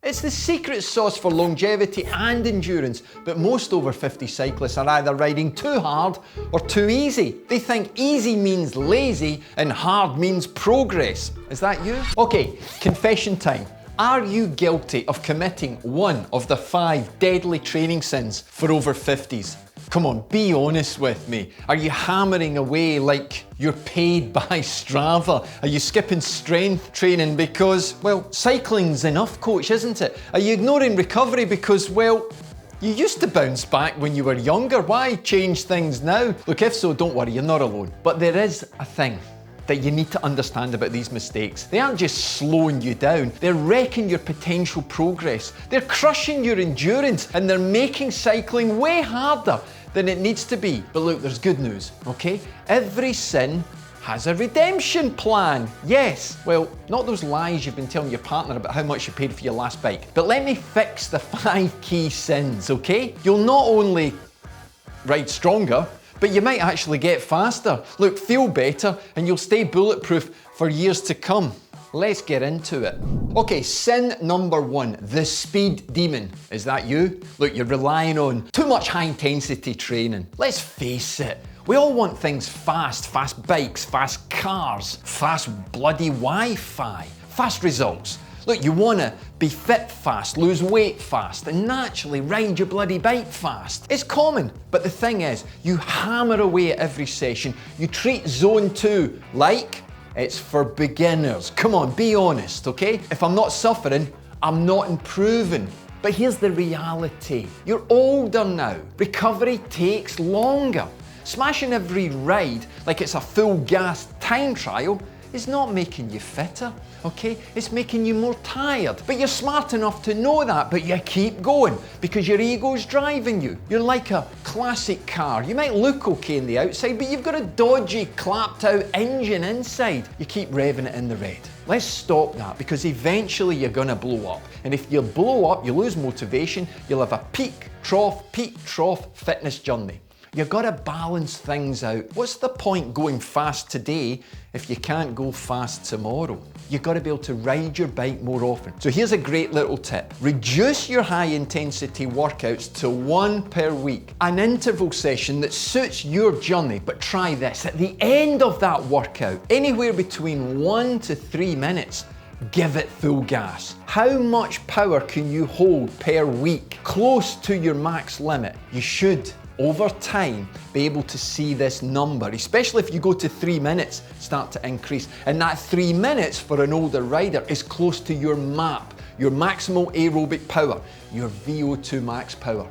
It's the secret sauce for longevity and endurance, but most over 50 cyclists are either riding too hard or too easy. They think easy means lazy and hard means progress. Is that you? Okay, confession time. Are you guilty of committing one of the 5 deadly training sins for over 50s? Come on, be honest with me. Are you hammering away like you're paid by Strava? Are you skipping strength training because, well, cycling's enough, coach, isn't it? Are you ignoring recovery because, well, you used to bounce back when you were younger? Why change things now? Look, if so, don't worry, you're not alone. But there is a thing that you need to understand about these mistakes. They aren't just slowing you down, they're wrecking your potential progress. They're crushing your endurance and they're making cycling way harder than it needs to be. But look, there's good news, okay? Every sin has a redemption plan. Yes, well, not those lies you've been telling your partner about how much you paid for your last bike. But let me fix the 5 key sins, okay? You'll not only ride stronger, but you might actually get faster. Look, feel better, and you'll stay bulletproof for years to come. Let's get into it. Okay, sin number 1, the speed demon. Is that you? Look, you're relying on too much high intensity training. Let's face it, we all want things fast, fast bikes, fast cars, fast bloody Wi-Fi, fast results. Look, you want to be fit fast, lose weight fast, and naturally ride your bloody bike fast. It's common, but the thing is, you hammer away at every session. You treat zone 2 like it's for beginners. Come on, be honest, okay? If I'm not suffering, I'm not improving. But here's the reality. You're older now. Recovery takes longer. Smashing every ride like it's a full gas time trial is not making you fitter, okay? It's making you more tired. But you're smart enough to know that, but you keep going because your ego's driving you. You're like a classic car. You might look okay on the outside, but you've got a dodgy, clapped out engine inside. You keep revving it in the red. Let's stop that because eventually you're gonna blow up. And if you blow up, you lose motivation, you'll have a peak, trough, fitness journey. You've got to balance things out. What's the point going fast today if you can't go fast tomorrow? You've got to be able to ride your bike more often. So here's a great little tip. Reduce your high intensity workouts to 1 per week. An interval session that suits your journey, but try this. At the end of that workout, anywhere between 1 to 3 minutes, give it full gas. How much power can you hold per week? Close to your max limit. You should, over time, be able to see this number, especially if you go to 3 minutes, start to increase. And that 3 minutes for an older rider is close to your MAP, your maximal aerobic power, your VO2 max power.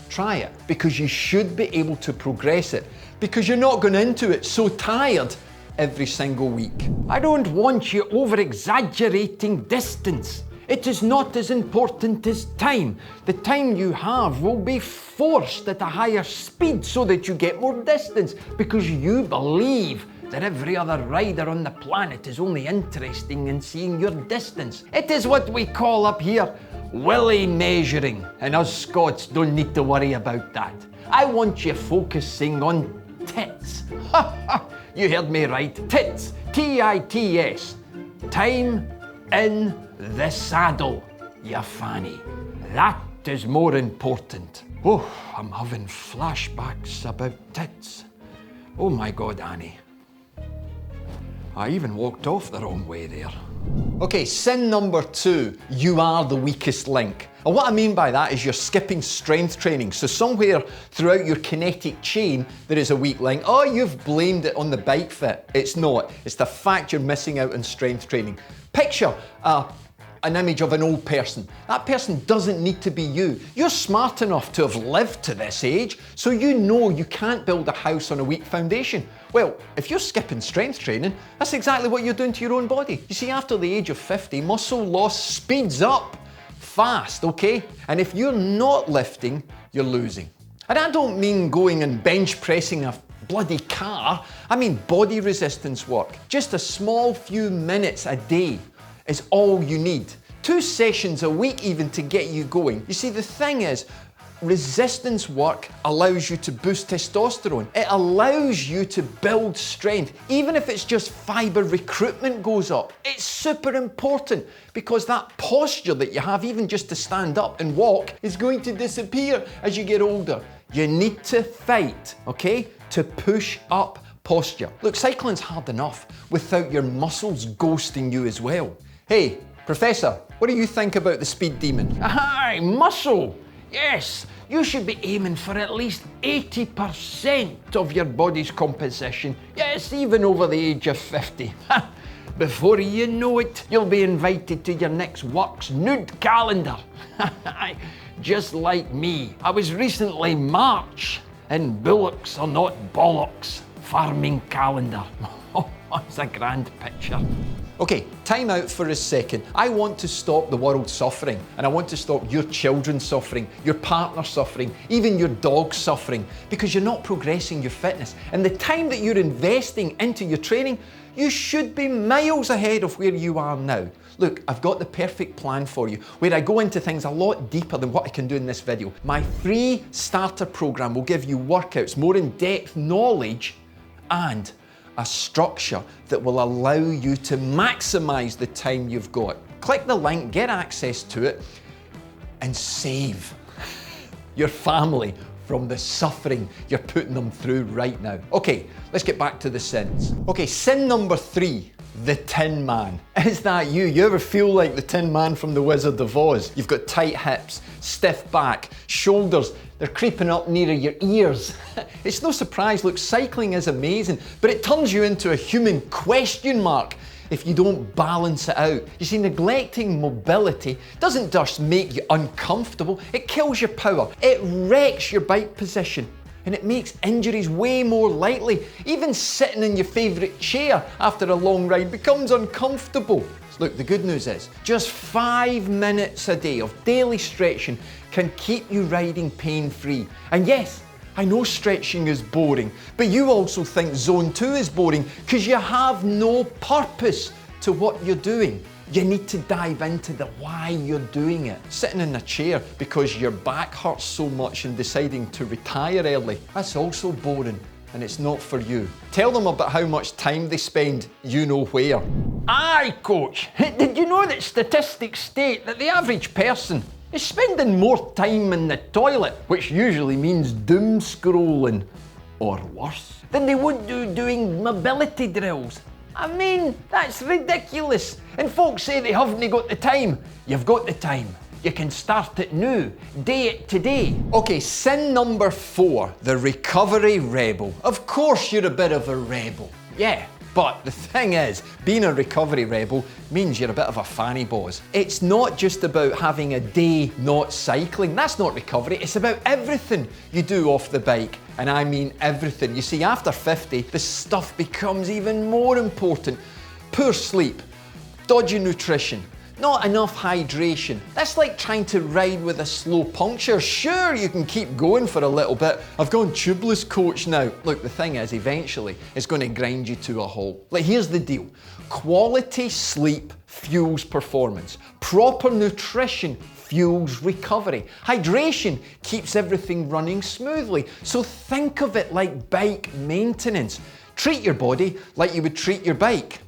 Try it, because you should be able to progress it, because you're not going into it so tired every single week. I don't want you over-exaggerating distance. It is not as important as time. The time you have will be forced at a higher speed so that you get more distance because you believe that every other rider on the planet is only interested in seeing your distance. It is what we call up here willy measuring, and us Scots don't need to worry about that. I want you focusing on tits. You heard me right, tits, T-I-T-S. Time in the saddle, you fanny. That is more important. Oh, I'm having flashbacks about tits. Oh my God, Annie. I even walked off the wrong way there. Okay, sin number 2, you are the weakest link. And what I mean by that is you're skipping strength training. So somewhere throughout your kinetic chain, there is a weak link. Oh, you've blamed it on the bike fit. It's not. It's the fact you're missing out on strength training. Picture an image of an old person. That person doesn't need to be you. You're smart enough to have lived to this age, so you know you can't build a house on a weak foundation. Well, if you're skipping strength training, that's exactly what you're doing to your own body. You see, after the age of 50, muscle loss speeds up fast, okay? And if you're not lifting, you're losing. And I don't mean going and bench pressing a bloody car. I mean body resistance work. Just a small few minutes a day is all you need. 2 sessions a week even to get you going. You see, the thing is, Resistance work allows you to boost testosterone. It allows you to build strength, even if it's just fibre recruitment goes up. It's super important because that posture that you have, even just to stand up and walk, is going to disappear as you get older. You need to fight, okay, to push up posture. Look, cycling's hard enough without your muscles ghosting you as well. Hey, Professor, what do you think about the speed demon? Aye, muscle! Yes, you should be aiming for at least 80% of your body's composition. Yes, even over the age of 50. Before you know it, you'll be invited to your next work's nude calendar. Just like me, I was recently March in Bullocks Are Not Bollocks farming calendar. Oh, it's a grand picture. Okay, time out for a second. I want to stop the world suffering, and I want to stop your children suffering, your partner suffering, even your dog suffering, because you're not progressing your fitness. And the time that you're investing into your training, you should be miles ahead of where you are now. Look, I've got the perfect plan for you, where I go into things a lot deeper than what I can do in this video. My free starter program will give you workouts, more in-depth knowledge, and a structure that will allow you to maximize the time you've got. Click the link, get access to it, and save your family from the suffering you're putting them through right now. Okay, let's get back to the sins. Okay, sin number 3, the Tin Man. Is that you? You ever feel like the Tin Man from The Wizard of Oz? You've got tight hips, stiff back, shoulders, they're creeping up nearer your ears. It's no surprise, look, cycling is amazing, but it turns you into a human question mark if you don't balance it out. You see, neglecting mobility doesn't just make you uncomfortable, it kills your power, it wrecks your bike position, and it makes injuries way more likely. Even sitting in your favourite chair after a long ride becomes uncomfortable. Look, the good news is, just 5 minutes a day of daily stretching can keep you riding pain-free. And yes, I know stretching is boring, but you also think Zone 2 is boring because you have no purpose to what you're doing. You need to dive into the why you're doing it. Sitting in a chair because your back hurts so much and deciding to retire early, that's also boring, and it's not for you. Tell them about how much time they spend you know where. Aye, coach. Did you know that statistics state that the average person is spending more time in the toilet, which usually means doom scrolling, or worse, than they would do doing mobility drills? I mean, that's ridiculous. And folks say they haven't got the time. You've got the time. You can start it now, day it today. Okay, sin number 4, the recovery rebel. Of course you're a bit of a rebel. Yeah, but the thing is, being a recovery rebel means you're a bit of a fanny boss. It's not just about having a day not cycling. That's not recovery. It's about everything you do off the bike. And I mean everything. You see, after 50, this stuff becomes even more important. Poor sleep, dodgy nutrition, not enough hydration. That's like trying to ride with a slow puncture. Sure, you can keep going for a little bit. I've gone tubeless, coach, now. Look, the thing is, eventually, it's going to grind you to a halt. Like, here's the deal. Quality sleep fuels performance. Proper nutrition fuels recovery. Hydration keeps everything running smoothly. So think of it like bike maintenance. Treat your body like you would treat your bike.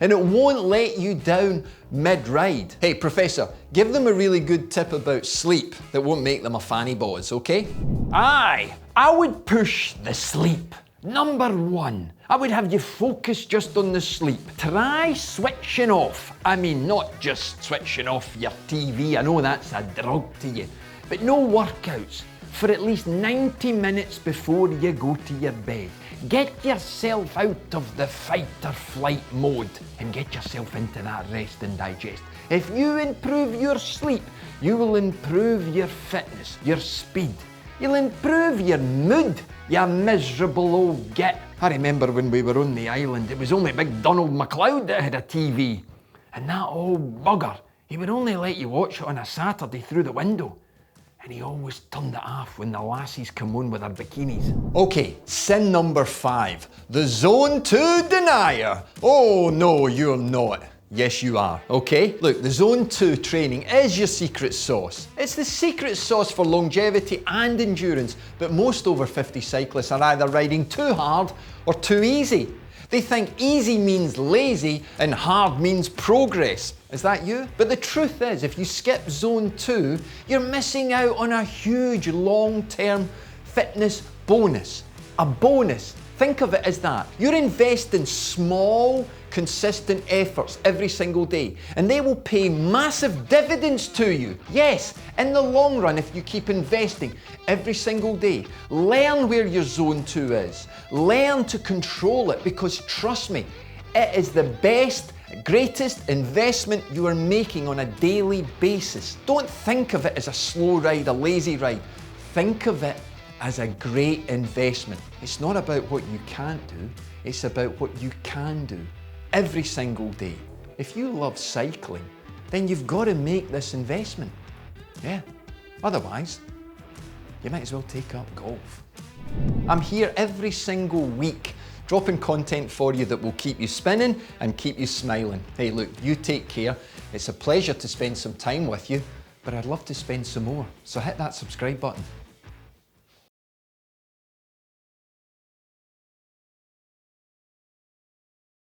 And it won't let you down mid-ride. Hey, Professor, give them a really good tip about sleep that won't make them a fanny boss, okay? Aye, I would push the sleep. Number 1, I would have you focus just on the sleep. Try switching off. I mean, not just switching off your TV, I know that's a drug to you, but no workouts for at least 90 minutes before you go to your bed. Get yourself out of the fight or flight mode and get yourself into that rest and digest. If you improve your sleep, you will improve your fitness, your speed. You'll improve your mood, you miserable old git. I remember when we were on the island, it was only big Donald MacLeod that had a TV. And that old bugger, he would only let you watch it on a Saturday through the window. And he always turned it off when the lassies come on with their bikinis. Okay, sin number 5, the Zone 2 denier. Oh no, you're not. Yes, you are, okay? Look, the Zone 2 training is your secret sauce. It's the secret sauce for longevity and endurance, but most over 50 cyclists are either riding too hard or too easy. They think easy means lazy and hard means progress. Is that you? But the truth is, if you skip Zone 2, you're missing out on a huge long-term fitness bonus. A bonus. Think of it as that. You're investing small, consistent efforts every single day, and they will pay massive dividends to you. Yes, in the long run, if you keep investing every single day, learn where your Zone 2 is. Learn to control it, because trust me, it is the best, greatest investment you are making on a daily basis. Don't think of it as a slow ride, a lazy ride. Think of it as a great investment. It's not about what you can't do, it's about what you can do every single day. If you love cycling, then you've got to make this investment. Yeah, otherwise, you might as well take up golf. I'm here every single week, dropping content for you that will keep you spinning and keep you smiling. Hey, look, you take care. It's a pleasure to spend some time with you, but I'd love to spend some more. So hit that subscribe button.